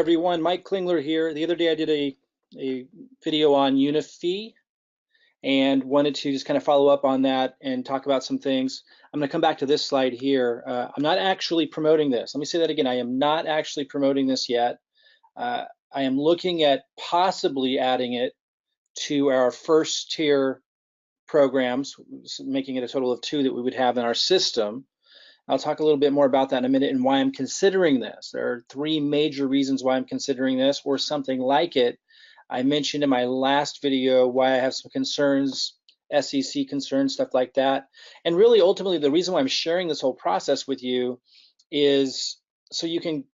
everyone, Mike Klingler here. The other day I did a video on Unifii and wanted to just kind of follow up on that and talk about some things. I'm going to come back to this slide here. I'm not actually promoting this. Let me say that again. I am not actually promoting this yet. I am looking at possibly adding it to our first tier programs, making it a total of 2 that we would have in our system. I'll talk a little bit more about that in a minute and why I'm considering this. There are 3 major reasons why I'm considering this or something like it. I mentioned in my last video why I have some concerns, SEC concerns, stuff like that. And really, ultimately, the reason why I'm sharing this whole process with you is so you can,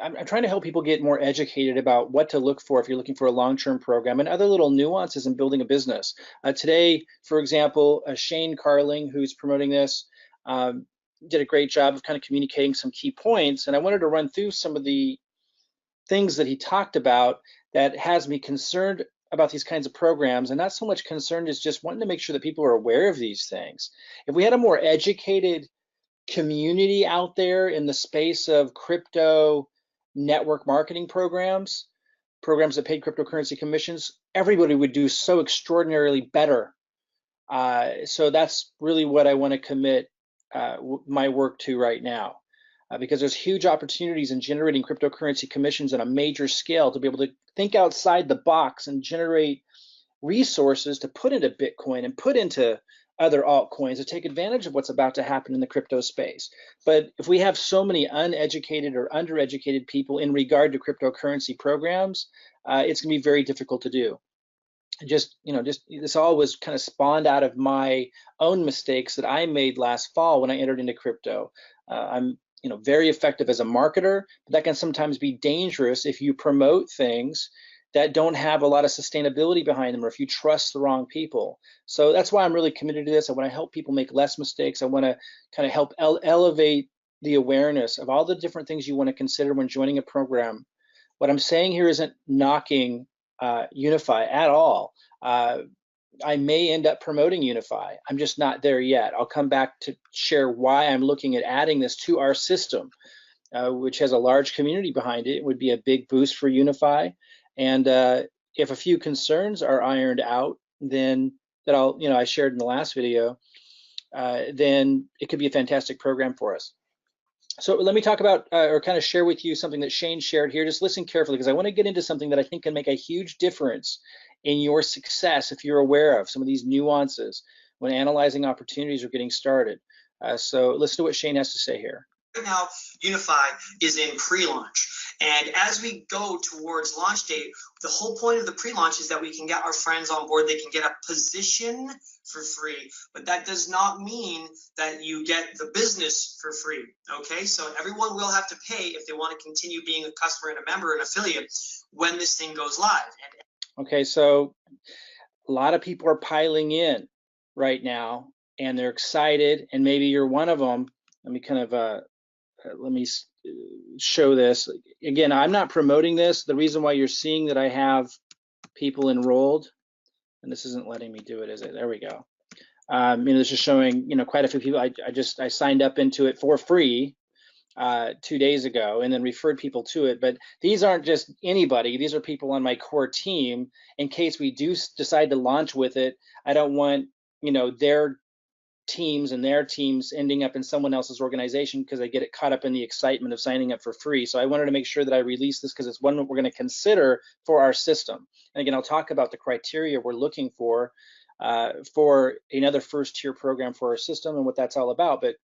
I'm trying to help people get more educated about what to look for if you're looking for a long-term program and other little nuances in building a business. Today, for example, Shane Carling, who's promoting this, did a great job of kind of communicating some key points, and I wanted to run through some of the things that he talked about that has me concerned about these kinds of programs, and not so much concerned as just wanting to make sure that people are aware of these things. If we had a more educated community out there in the space of crypto network marketing programs that paid cryptocurrency commissions, everybody would do so extraordinarily better. So that's really what I want to commit my work to right now, because there's huge opportunities in generating cryptocurrency commissions on a major scale to be able to think outside the box and generate resources to put into Bitcoin and put into other altcoins to take advantage of what's about to happen in the crypto space. But if we have so many uneducated or undereducated people in regard to cryptocurrency programs, it's going to be very difficult to do. Just this all was kind of spawned out of my own mistakes that I made last fall when I entered into crypto. I'm very effective as a marketer, but that can sometimes be dangerous if you promote things that don't have a lot of sustainability behind them, or if you trust the wrong people. So that's why I'm really committed to this. I want to help people make less mistakes. I want to kind of help elevate the awareness of all the different things you want to consider when joining a program. What I'm saying here isn't knocking Unifii at all. I may end up promoting Unifii. I'm just not there yet. I'll come back to share why I'm looking at adding this to our system, which has a large community behind it. It would be a big boost for Unifii. And if a few concerns are ironed out, then I shared in the last video, then it could be a fantastic program for us. So let me talk about or kind of share with you something that Shane shared here. Just listen carefully, because I want to get into something that I think can make a huge difference in your success if you're aware of some of these nuances when analyzing opportunities or getting started. So listen to what Shane has to say here. Right now, Unifii is in pre-launch. And as we go towards launch date, the whole point of the pre-launch is that we can get our friends on board. They can get a position for free, but that does not mean that you get the business for free, okay? So everyone will have to pay if they want to continue being a customer and a member and affiliate when this thing goes live. Okay, so a lot of people are piling in right now, and they're excited, and maybe you're one of them. Let me kind of let me show this. Again, I'm not promoting this. The reason why you're seeing that I have people enrolled, and this isn't letting me do it, is it? There we go. This is showing, quite a few people. I signed up into it for free 2 days ago and then referred people to it. But these aren't just anybody. These are people on my core team. In case we do decide to launch with it, I don't want, their teams and their teams ending up in someone else's organization because they get caught up in the excitement of signing up for free. So I wanted to make sure that I release this because it's one that we're going to consider for our system. And again, I'll talk about the criteria we're looking for another first tier program for our system and what that's all about. But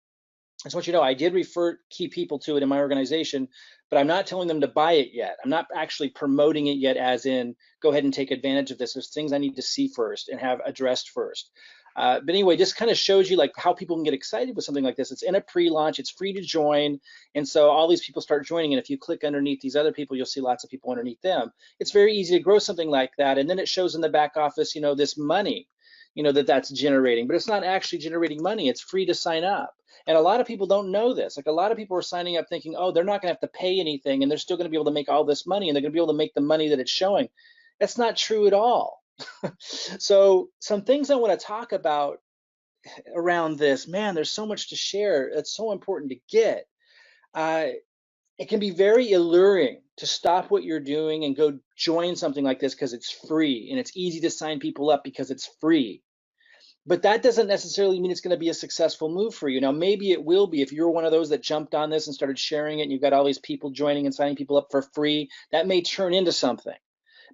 I just want you to know I did refer key people to it in my organization, but I'm not telling them to buy it yet. I'm not actually promoting it yet as in go ahead and take advantage of this. There's things I need to see first and have addressed first. But anyway, just kind of shows you like how people can get excited with something like this. It's in a pre-launch, it's free to join. And so all these people start joining. And if you click underneath these other people, you'll see lots of people underneath them. It's very easy to grow something like that. And then it shows in the back office, this money, that's generating, but it's not actually generating money. It's free to sign up. And a lot of people don't know this. Like a lot of people are signing up thinking, oh, they're not gonna have to pay anything and they're still gonna be able to make all this money and they're gonna be able to make the money that it's showing. That's not true at all. So some things I want to talk about around this, man, there's so much to share. It's so important to get. It can be very alluring to stop what you're doing and go join something like this because it's free and it's easy to sign people up because it's free. But that doesn't necessarily mean it's going to be a successful move for you. Now, maybe it will be if you're one of those that jumped on this and started sharing it and you've got all these people joining and signing people up for free. That may turn into something.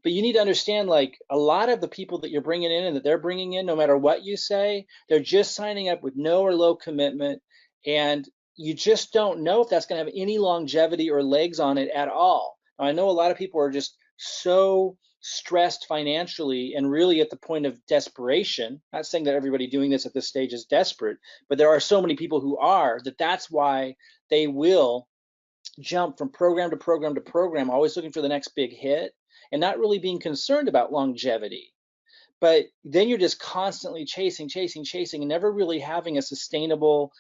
But you need to understand, like, a lot of the people that you're bringing in and that they're bringing in, no matter what you say, they're just signing up with no or low commitment. And you just don't know if that's going to have any longevity or legs on it at all. Now, I know a lot of people are just so stressed financially and really at the point of desperation. Not saying that everybody doing this at this stage is desperate, but there are so many people who are, that's why they will jump from program to program to program, always looking for the next big hit and not really being concerned about longevity. But then you're just constantly chasing and never really having a sustainable,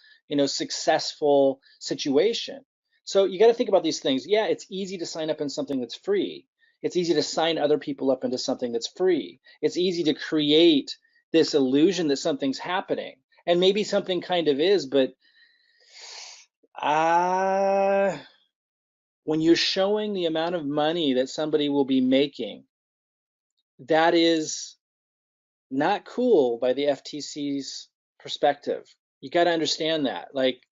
successful situation. So you got to think about these things. Yeah, it's easy to sign up in something that's free. It's easy to sign other people up into something that's free. It's easy to create this illusion that something's happening. And maybe something kind of is, but when you're showing the amount of money that somebody will be making, that is not cool by the FTC's perspective. You got to understand that. Like,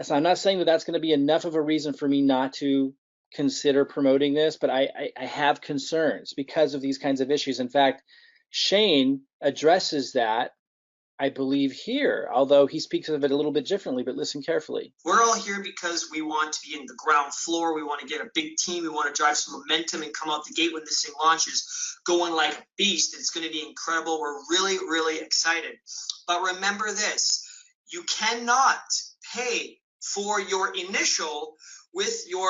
so I'm not saying that that's going to be enough of a reason for me not to consider promoting this, but I have concerns because of these kinds of issues. In fact, Shane addresses that, I believe, here, although he speaks of it a little bit differently, but listen carefully. We're all here because we want to be in the ground floor. We want to get a big team. We want to drive some momentum and come out the gate when this thing launches, going like a beast. It's going to be incredible. We're really, really excited. But remember this, you cannot pay for your initial with your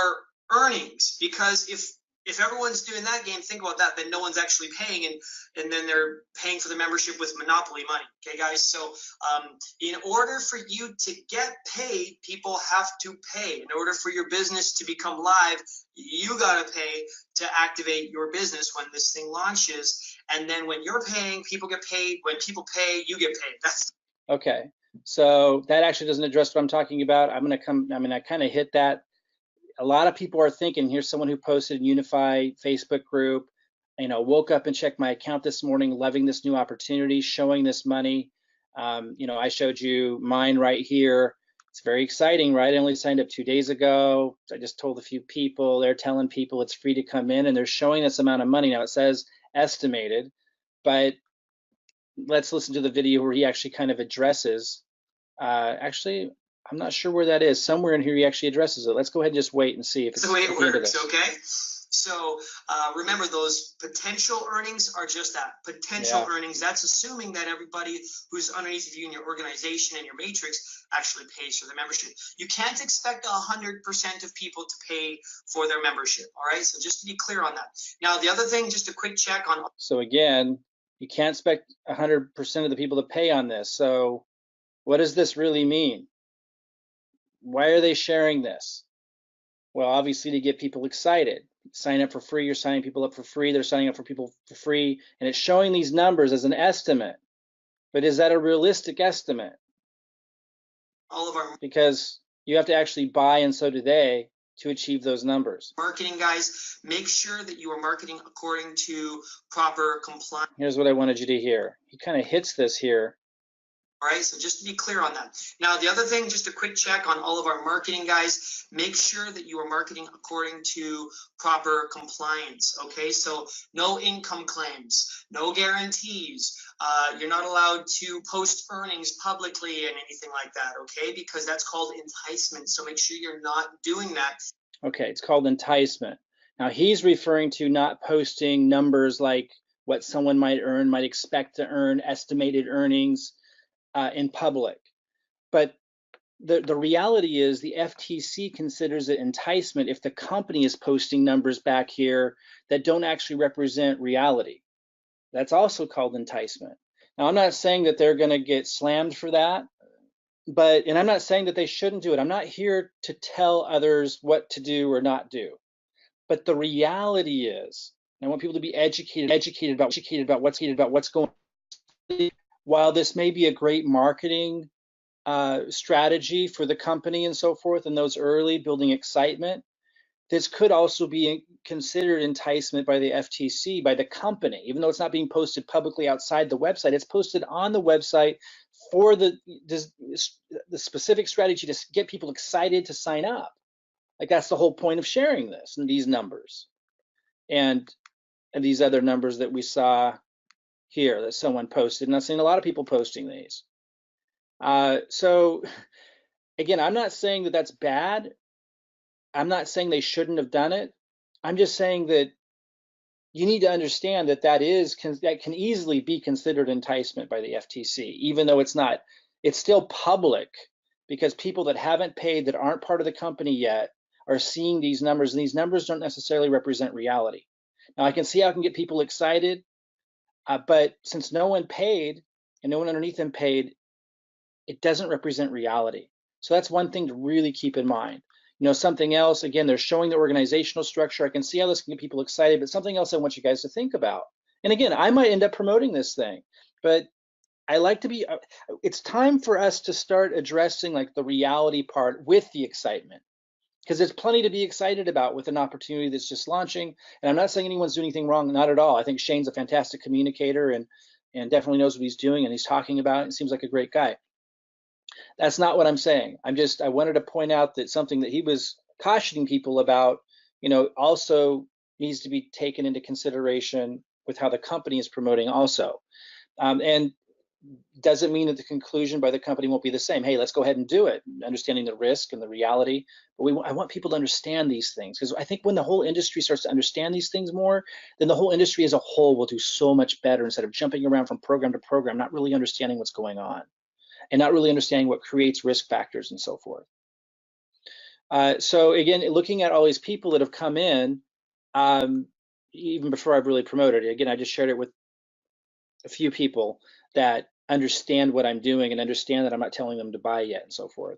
earnings, because if everyone's doing that game, think about that, then no one's actually paying, and then they're paying for the membership with monopoly money. Okay, guys? So in order for you to get paid, people have to pay. In order for your business to become live, you got to pay to activate your business when this thing launches. And then when you're paying, people get paid. When people pay, you get paid. That's okay. So that actually doesn't address what I'm talking about. I kind of hit that. A lot of people are thinking, here's someone who posted in Unifii Facebook group, woke up and checked my account this morning, loving this new opportunity, showing this money. I showed you mine right here. It's very exciting, right? I only signed up 2 days ago. I just told a few people, they're telling people it's free to come in, and they're showing this amount of money. Now it says estimated, but let's listen to the video where he actually kind of addresses, actually, I'm not sure where that is. Somewhere in here he actually addresses it. Let's go ahead and just wait and see if it's the way it works, okay? So remember, those potential earnings are just that, potential earnings. That's assuming that everybody who's underneath of you in your organization and your matrix actually pays for the membership. You can't expect 100% of people to pay for their membership, all right? So just to be clear on that. Now, the other thing, just a quick check on. So again, you can't expect 100% of the people to pay on this. So what does this really mean? Why are they sharing this? Well, obviously to get people excited. Sign up for free, you're signing people up for free, they're signing up for people for free, and it's showing these numbers as an estimate. But is that a realistic estimate? All of our, because you have to actually buy, and so do they, to achieve those numbers. Marketing guys, make sure that you are marketing according to proper compliance. Here's what I wanted you to hear. He kind of hits this here. All right, so just to be clear on that. Now, the other thing, just a quick check on all of our marketing guys, make sure that you are marketing according to proper compliance, okay? So no income claims, no guarantees. You're not allowed to post earnings publicly and anything like that, okay? Because that's called enticement, so make sure you're not doing that. Okay, it's called enticement. Now, he's referring to not posting numbers like what someone might earn, might expect to earn, estimated earnings, in public. But the reality is the FTC considers it enticement if the company is posting numbers back here that don't actually represent reality. That's also called enticement. Now, I'm not saying that they're going to get slammed for that, and I'm not saying that they shouldn't do it. I'm not here to tell others what to do or not do. But the reality is, I want people to be educated about what's going on. While this may be a great marketing strategy for the company and so forth, and those early building excitement, this could also be considered enticement by the FTC, by the company, even though it's not being posted publicly outside the website. It's posted on the website for the specific strategy to get people excited to sign up. Like, that's the whole point of sharing this and these numbers and these other numbers that we saw here that someone posted. And I've seen a lot of people posting these. So again, I'm not saying that that's bad. I'm not saying they shouldn't have done it. I'm just saying that you need to understand that that can easily be considered enticement by the FTC, even though it's not. It's still public, because people that haven't paid, that aren't part of the company yet, are seeing these numbers, and these numbers don't necessarily represent reality. Now, I can see how I can get people excited, but since no one paid and no one underneath them paid, it doesn't represent reality. So that's one thing to really keep in mind. You know, something else, again, they're showing the organizational structure. I can see how this can get people excited, but something else I want you guys to think about. And again, I might end up promoting this thing, but I like to be, it's time for us to start addressing like the reality part with the excitement, because there's plenty to be excited about with an opportunity that's just launching. And I'm not saying anyone's doing anything wrong, not at all. I think Shane's a fantastic communicator and definitely knows what he's doing and he's talking about it. It seems like a great guy. That's not what I'm saying. I wanted to point out that something that he was cautioning people about, you know, also needs to be taken into consideration with how the company is promoting also. And doesn't mean that the conclusion by the company won't be the same. Hey, let's go ahead and do it, understanding the risk and the reality. But I want people to understand these things, because I think when the whole industry starts to understand these things more, then the whole industry as a whole will do so much better, instead of jumping around from program to program, not really understanding what's going on and not really understanding what creates risk factors and so forth. So again, looking at all these people that have come in, even before I've really promoted it, again, I just shared it with a few people that understand what I'm doing and understand that I'm not telling them to buy yet and so forth.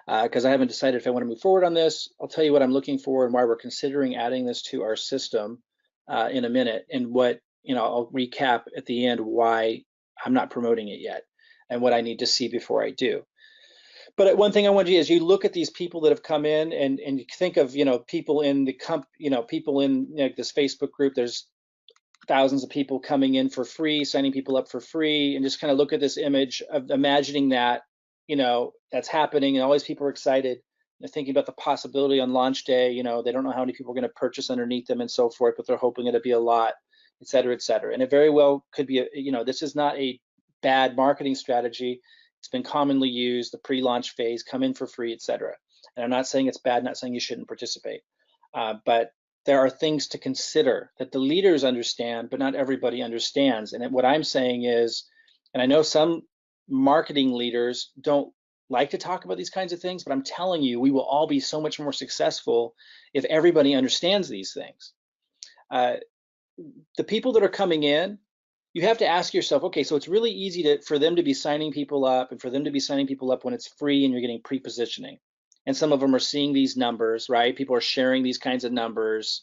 Because I haven't decided if I want to move forward on this. I'll tell you what I'm looking for and why we're considering adding this to our system in a minute, and what, you know, I'll recap at the end why I'm not promoting it yet and what I need to see before I do. But one thing I want to do is you look at these people that have come in and you think of, you know, people in the people in, you know, this Facebook group. There's thousands of people coming in for free, signing people up for free, and just kind of look at this image of imagining that, you know, that's happening, and all these people are excited. They're thinking about the possibility on launch day. You know, they don't know how many people are going to purchase underneath them and so forth, but they're hoping it'll be a lot, et cetera, et cetera. And it very well could be, you know, this is not a bad marketing strategy. It's been commonly used, the pre-launch phase, come in for free, et cetera. And I'm not saying it's bad, not saying you shouldn't participate, but there are things to consider that the leaders understand, but not everybody understands. And what I'm saying is, and I know some marketing leaders don't like to talk about these kinds of things, but I'm telling you, we will all be so much more successful if everybody understands these things. The people that are coming in, you have to ask yourself, okay, so it's really easy for them to be signing people up, and for them to be signing people up when it's free and you're getting pre-positioning. And some of them are seeing these numbers, right? People are sharing these kinds of numbers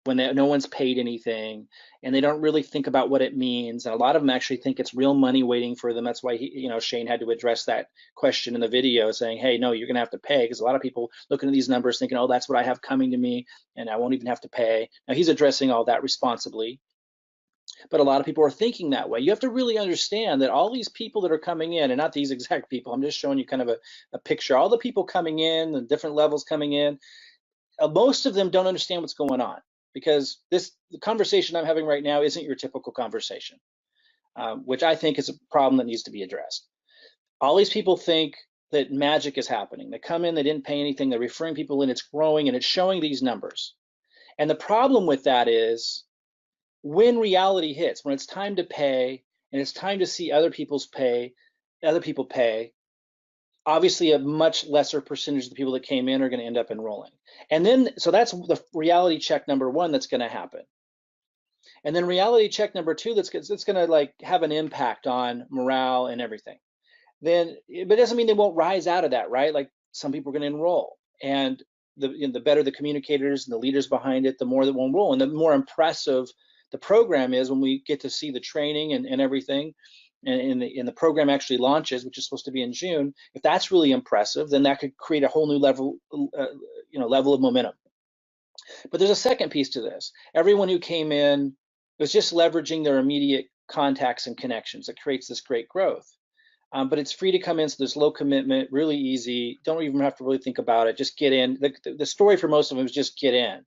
when no one's paid anything, and they don't really think about what it means. And a lot of them actually think it's real money waiting for them. That's why Shane had to address that question in the video, saying, hey, no, you're gonna have to pay, because a lot of people looking at these numbers thinking, oh, that's what I have coming to me, and I won't even have to pay. Now, he's addressing all that responsibly, but a lot of people are thinking that way. You have to really understand that all these people that are coming in, and not these exact people, I'm just showing you kind of a picture, all the people coming in, the different levels coming in, most of them don't understand what's going on, because the conversation I'm having right now isn't your typical conversation, which I think is a problem that needs to be addressed. All these people think that magic is happening. They come in, they didn't pay anything, they're referring people in, it's growing, and it's showing these numbers. And the problem with that is, when reality hits, when it's time to pay and it's time to see other people pay, obviously a much lesser percentage of the people that came in are going to end up enrolling. And then, so that's the reality check number one that's going to happen. And then reality check number two, that's going to like have an impact on morale and everything. Then, but it doesn't mean they won't rise out of that, right? Like, some people are going to enroll, and the better the communicators and the leaders behind it, the more that will enroll, and the more impressive the program is when we get to see the training and everything, and the program actually launches, which is supposed to be in June. If that's really impressive, then that could create a whole new level, level of momentum. But there's a second piece to this. Everyone who came in was just leveraging their immediate contacts and connections. It creates this great growth. But it's free to come in, so there's low commitment, really easy. Don't even have to really think about it. Just get in. The story for most of them is just get in,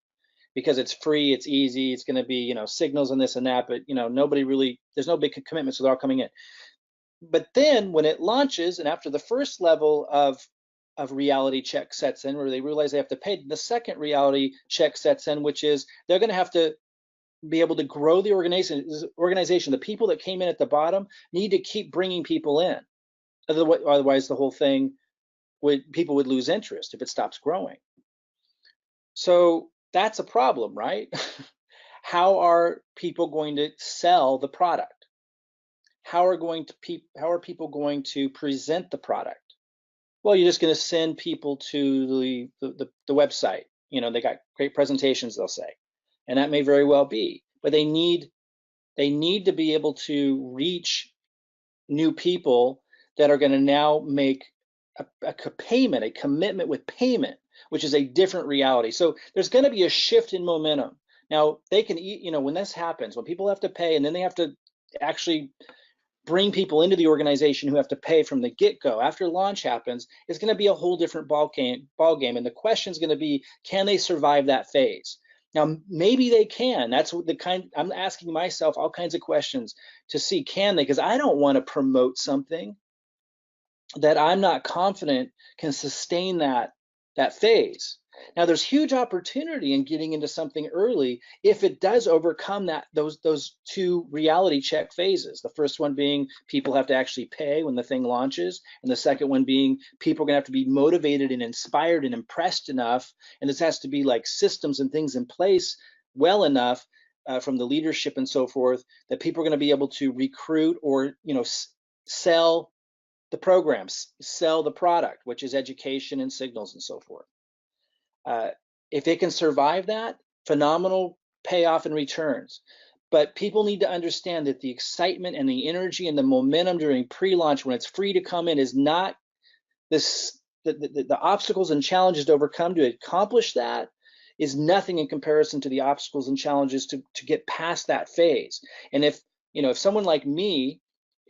because it's free, it's easy, it's going to be, signals and this and that, but nobody really, there's no big commitment, so they're all coming in. But then when it launches, and after the first level of reality check sets in, where they realize they have to pay, the second reality check sets in, which is they're going to have to be able to grow the organization. The people that came in at the bottom need to keep bringing people in. Otherwise, the whole thing people would lose interest if it stops growing. So that's a problem, right? How are people going to sell the product? How are people going to present the product? Well, you're just going to send people to the website. They got great presentations, they'll say, and that may very well be. But they need to be able to reach new people that are going to now make a commitment with payment, which is a different reality. So there's going to be a shift in momentum. Now they can, when this happens, when people have to pay, and then they have to actually bring people into the organization who have to pay from the get-go. After launch happens, it's going to be a whole different ball game, and the question is going to be, can they survive that phase? Now, maybe they can. That's the kind I'm asking myself, all kinds of questions to see, can they? Because I don't want to promote something that I'm not confident can sustain that phase. Now, there's huge opportunity in getting into something early if it does overcome those two reality check phases. The first one being people have to actually pay when the thing launches, and the second one being people are going to have to be motivated and inspired and impressed enough, and this has to be like systems and things in place well enough from the leadership and so forth that people are going to be able to recruit or sell the programs, sell the product, which is education and signals and so forth. If it can survive that, phenomenal payoff and returns. But people need to understand that the excitement and the energy and the momentum during pre-launch, when it's free to come in, is not this. The obstacles and challenges to overcome to accomplish that is nothing in comparison to the obstacles and challenges to get past that phase. And if someone like me,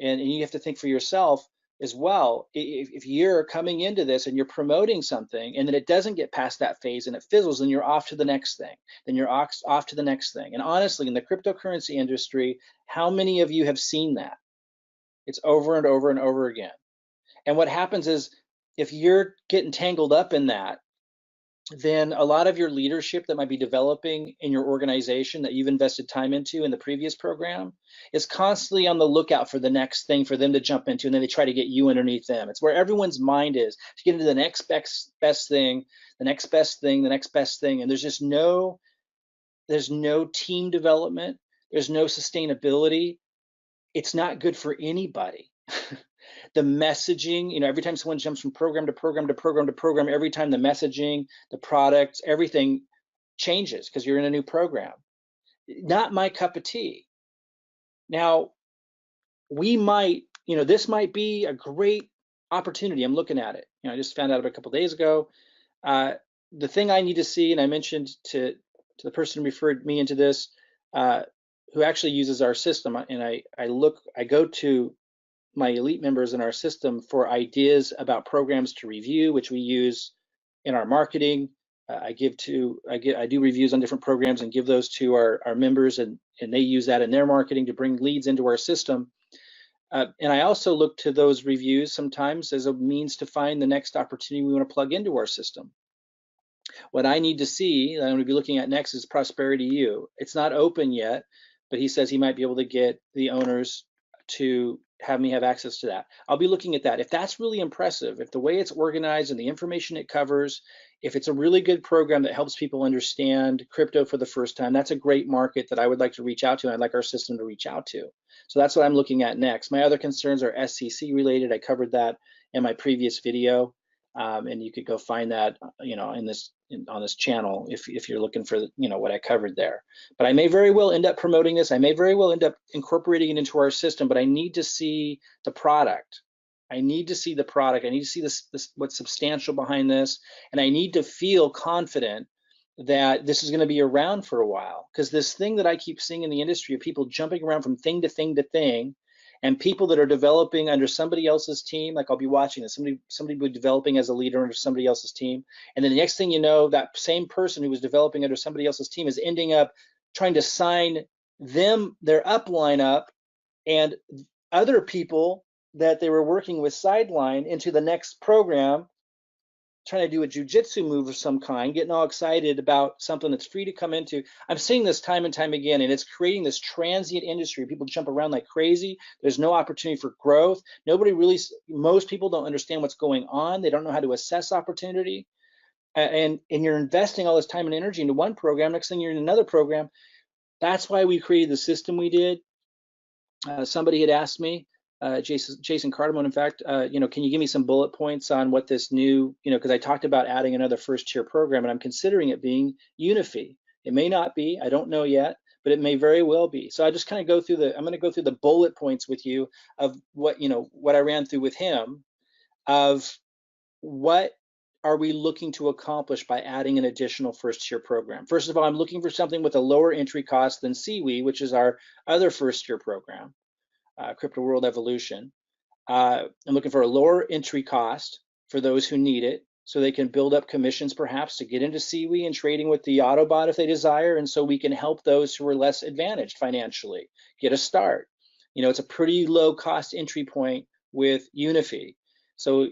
and you have to think for yourself as well, if you're coming into this and you're promoting something and then it doesn't get past that phase and it fizzles, then you're off to the next thing. Then you're off to the next thing. And honestly, in the cryptocurrency industry, how many of you have seen that? It's over and over and over again. And what happens is, if you're getting tangled up in that, then a lot of your leadership that might be developing in your organization that you've invested time into in the previous program is constantly on the lookout for the next thing for them to jump into, and then they try to get you underneath them. It's where everyone's mind is to get into the next best thing, the next best thing, the next best thing, and there's no team development, there's no sustainability. It's not good for anybody. The messaging, every time someone jumps from program to program to program to program, every time the messaging, the products, everything changes because you're in a new program. Not my cup of tea. Now, we might, this might be a great opportunity. I'm looking at it. I just found out about a couple of days ago. The thing I need to see, and I mentioned to the person who referred me into this, who actually uses our system, and I go to my elite members in our system for ideas about programs to review, which we use in our marketing. I do reviews on different programs and give those to our members, and they use that in their marketing to bring leads into our system. And I also look to those reviews sometimes as a means to find the next opportunity we want to plug into our system. What I need to see, that I'm going to be looking at next, is Prosperity U. It's not open yet, but he says he might be able to get the owners to have me have access to that. I'll be looking at that. If that's really impressive, if the way it's organized and the information it covers, if it's a really good program that helps people understand crypto for the first time, that's a great market that I would like to reach out to, and I'd like our system to reach out to. So that's what I'm looking at next. My other concerns are SEC related. I covered that in my previous video, and you could go find that on this channel if you're looking for what I covered there. But I may very well end up promoting this. I may very well end up incorporating it into our system, but I need to see the product. I need to see the product. I need to see this what's substantial behind this, and I need to feel confident that this is going to be around for a while. Because this thing that I keep seeing in the industry of people jumping around from thing to thing to thing, and people that are developing under somebody else's team, like I'll be watching this, somebody will be developing as a leader under somebody else's team, and then the next thing you know, that same person who was developing under somebody else's team is ending up trying to sign their upline up and other people that they were working with sideline into the next program, trying to do a jujitsu move of some kind, getting all excited about something that's free to come into. I'm seeing this time and time again, and it's creating this transient industry. People jump around like crazy. There's no opportunity for growth. Most people don't understand what's going on. They don't know how to assess opportunity. And you're investing all this time and energy into one program. Next thing you're in another program. That's why we created the system we did. Somebody had asked me, Jason Cardamone, in fact, can you give me some bullet points on what this new, because I talked about adding another first tier program, and I'm considering it being Unifii. It may not be, I don't know yet, but it may very well be. So I just kind of I'm going to go through the bullet points with you of what I ran through with him of what are we looking to accomplish by adding an additional first tier program. First of all, I'm looking for something with a lower entry cost than CWE, which is our other first tier program, Crypto World Evolution. I'm looking for a lower entry cost for those who need it, so they can build up commissions perhaps to get into CWE and trading with the Autobot if they desire, and so we can help those who are less advantaged financially get a start. It's a pretty low cost entry point with Unifii. So,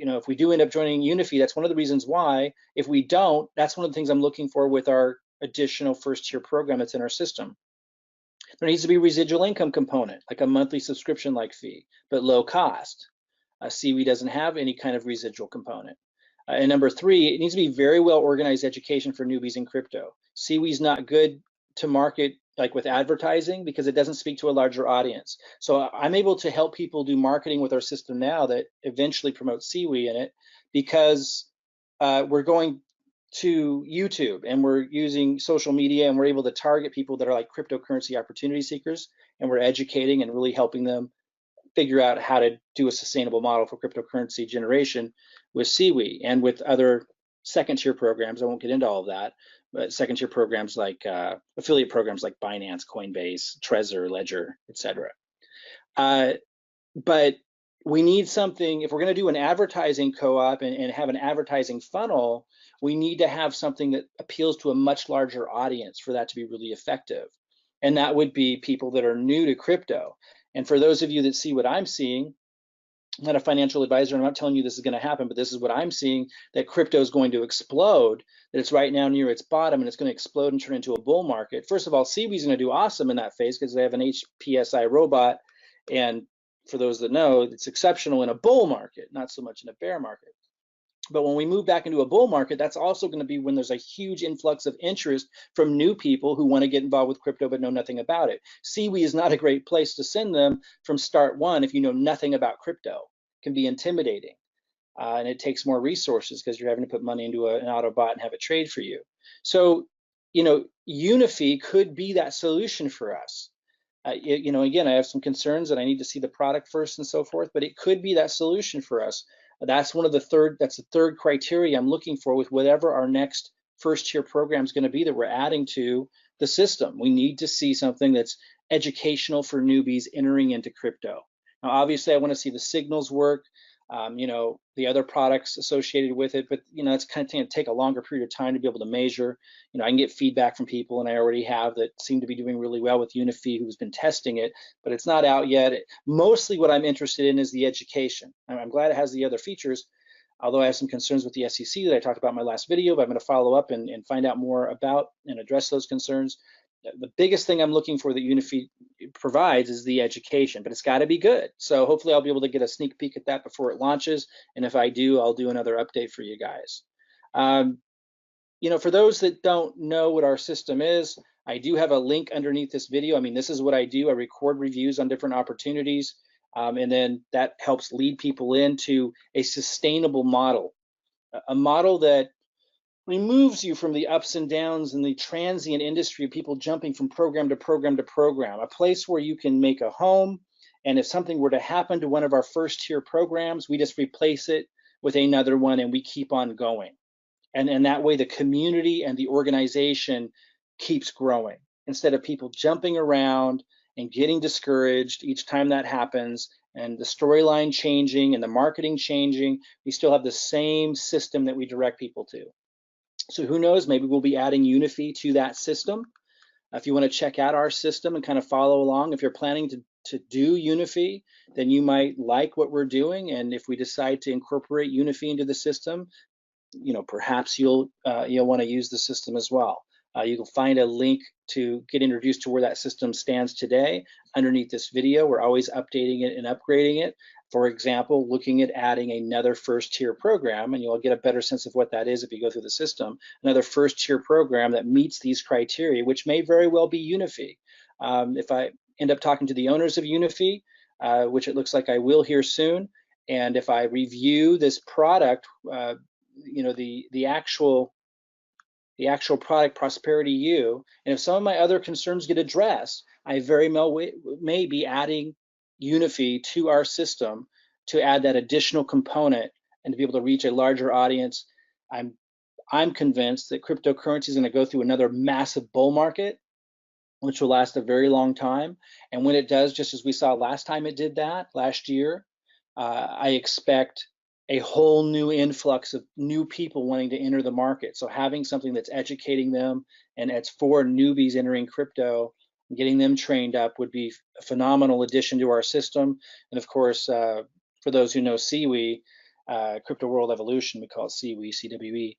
if we do end up joining Unifii, that's one of the reasons why. If we don't, that's one of the things I'm looking for with our additional first tier program that's in our system. There needs to be a residual income component, like a monthly subscription like fee, but low cost. CWE doesn't have any kind of residual component. And number three, it needs to be very well organized education for newbies in crypto. CWE is not good to market like with advertising because it doesn't speak to a larger audience. So I'm able to help people do marketing with our system now that eventually promotes CWE in it, because we're going to YouTube and we're using social media, and we're able to target people that are like cryptocurrency opportunity seekers, and we're educating and really helping them figure out how to do a sustainable model for cryptocurrency generation with CWE and with other second tier programs. I won't get into all of that, but second tier programs like affiliate programs like Binance, Coinbase, Trezor, Ledger, etc. But we need something, if we're going to do an advertising co-op and have an advertising funnel, we need to have something that appeals to a much larger audience for that to be really effective. And that would be people that are new to crypto. And for those of you that see what I'm seeing, I'm not a financial advisor, and I'm not telling you this is going to happen, but this is what I'm seeing, that crypto is going to explode, that it's right now near its bottom, and it's going to explode and turn into a bull market. First of all, CWE is going to do awesome in that phase because they have an HPSI robot, and for those that know, it's exceptional in a bull market, not so much in a bear market. But when we move back into a bull market, that's also going to be when there's a huge influx of interest from new people who want to get involved with crypto but know nothing about it. CWE is not a great place to send them from start one if you know nothing about crypto. It can be intimidating, and it takes more resources because you're having to put money into an Autobot and have it trade for you. So, Unifii could be that solution for us. Again, I have some concerns that I need to see the product first and so forth, but it could be that solution for us. That's the third criteria I'm looking for with whatever our next first tier program is going to be that we're adding to the system. We need to see something that's educational for newbies entering into crypto. Now, obviously, I want to see the signals work, the other products associated with it, but it's kind of going to take a longer period of time to be able to measure. I can get feedback from people, and I already have, that seem to be doing really well with Unifii, who's been testing it, but it's not out yet. Mostly what I'm interested in is the education. I'm glad it has the other features, although I have some concerns with the SEC that I talked about in my last video, but I'm going to follow up and find out more about and address those concerns. The biggest thing I'm looking for that Unifii provides is the education, but it's got to be good. So hopefully I'll be able to get a sneak peek at that before it launches. And if I do, I'll do another update for you guys. For those that don't know what our system is, I do have a link underneath this video. This is what I do. I record reviews on different opportunities, and then that helps lead people into a sustainable model, a model that removes you from the ups and downs and the transient industry of people jumping from program to program to program, a place where you can make a home And if something were to happen to one of our first tier programs, we just replace it with another one and we keep on going. And that way the community and the organization keeps growing. Instead of people jumping around and getting discouraged each time that happens, and the storyline changing and the marketing changing, we still have the same system that we direct people to. So who knows, maybe we'll be adding Unifii to that system. If you want to check out our system and kind of follow along, if you're planning to do Unifii, then you might like what we're doing. And if we decide to incorporate Unifii into the system, perhaps you'll want to use the system as well. You can find a link to get introduced to where that system stands today underneath this video. We're always updating it and upgrading it. For example, looking at adding another first tier program, and you'll get a better sense of what that is if you go through the system, another first tier program that meets these criteria, which may very well be Unifii. If I end up talking to the owners of Unifii, which it looks like I will here soon, and if I review this product, the actual product Prosperity U, and if some of my other concerns get addressed, I very well may be adding Unifii to our system to add that additional component and to be able to reach a larger audience. I'm convinced that cryptocurrency is going to go through another massive bull market, which will last a very long time. And when it does, just as we saw last time it did that last year, I expect a whole new influx of new people wanting to enter the market. So having something that's educating them and it's for newbies entering crypto, getting them trained up would be a phenomenal addition to our system. And of course, for those who know CWE, Crypto World Evolution, we call it CWE, CWE.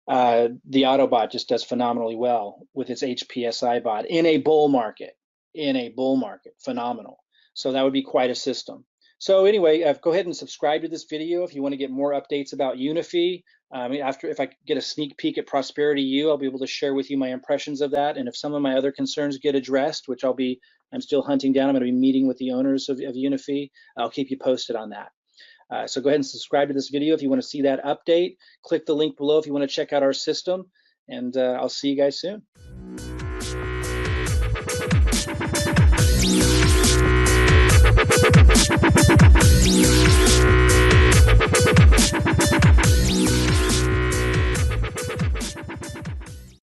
The Autobot just does phenomenally well with its HPSI bot in a bull market, phenomenal. So that would be quite a system. So anyway, go ahead and subscribe to this video if you want to get more updates about Unifii. If I get a sneak peek at Prosperity U, I'll be able to share with you my impressions of that. And if some of my other concerns get addressed, which I'm still hunting down, I'm going to be meeting with the owners of Unifii. I'll keep you posted on that. So go ahead and subscribe to this video if you want to see that update. Click the link below if you want to check out our system, and I'll see you guys soon.